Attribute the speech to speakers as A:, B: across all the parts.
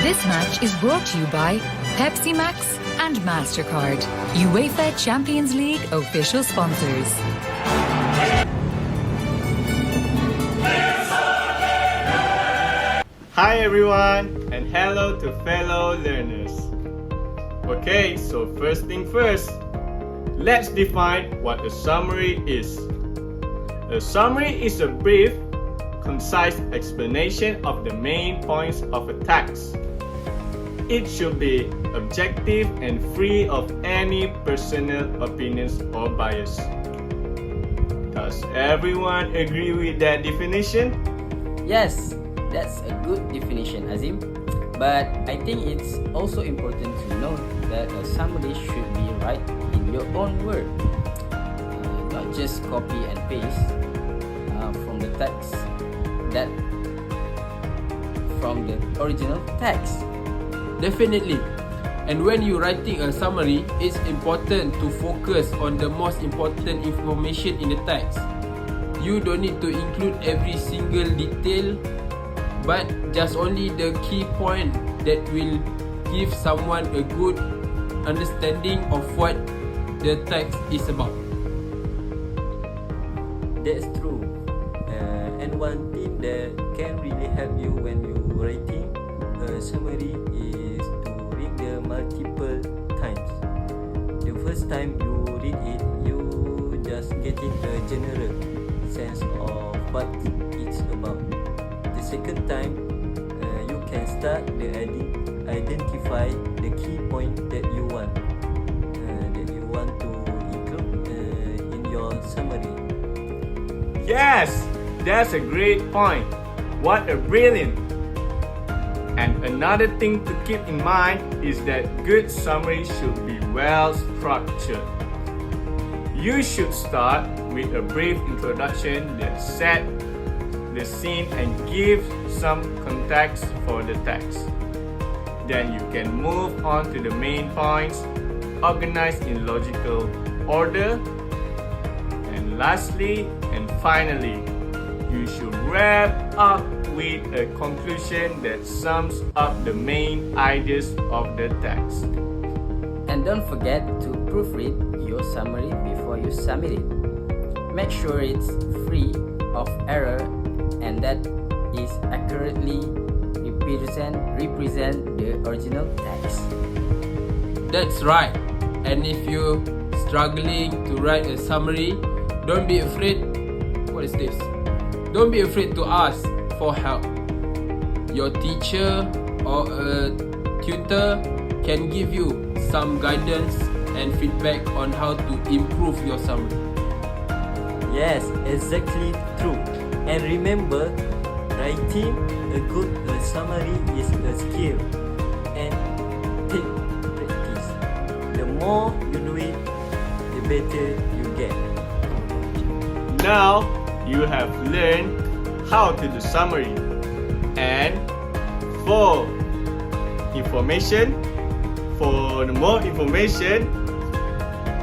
A: This match is brought to you by Pepsi Max and MasterCard, UEFA Champions League official sponsors.
B: Hi everyone, and hello to fellow learners. Okay, so first thing first, let's define what a summary is. A summary is a brief, concise explanation of the main points of a text. It should be objective and free of any personal opinions or bias. Does everyone agree with that definition?
C: Yes, that's a good definition, Azim. But I think it's also important to note that a summary should be right in your own word, not just copy and paste from the text from the original text.
D: Definitely. And when you're writing a summary, it's important to focus on the most important information in the text. You don't need to include every single detail, but just only the key point that will give someone a good understanding of what the text is about.
E: That's true. And one thing that can really help you when you're writing a summary is to read the multiple times. The first time you read it, you just getting a general sense of what it's about. The second time, you can start to identify the key point that you want to include in your summary.
B: Yes, that's a great point. What a brilliant! And another thing to keep in mind is that good summary should be well structured. You should start with a brief introduction that sets the scene and gives some context for the text. Then you can move on to the main points, organized in logical order. And lastly and finally, you should wrap up with a conclusion that sums up the main ideas of the text.
C: And don't forget to proofread your summary before you submit it. Make sure it's free of error and that is accurately represent the original text.
D: That's right. And if you're struggling to write a summary, don't be afraid. What is this? Don't be afraid to ask for help. Your teacher or a tutor can give you some guidance and feedback on how to improve your summary.
E: Yes, exactly true. And remember, writing a good summary is a skill and take practice. The more you do it, the better you get.
B: Now you have learned how to do summary. And for more information,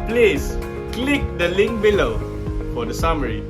B: please click the link below for the summary.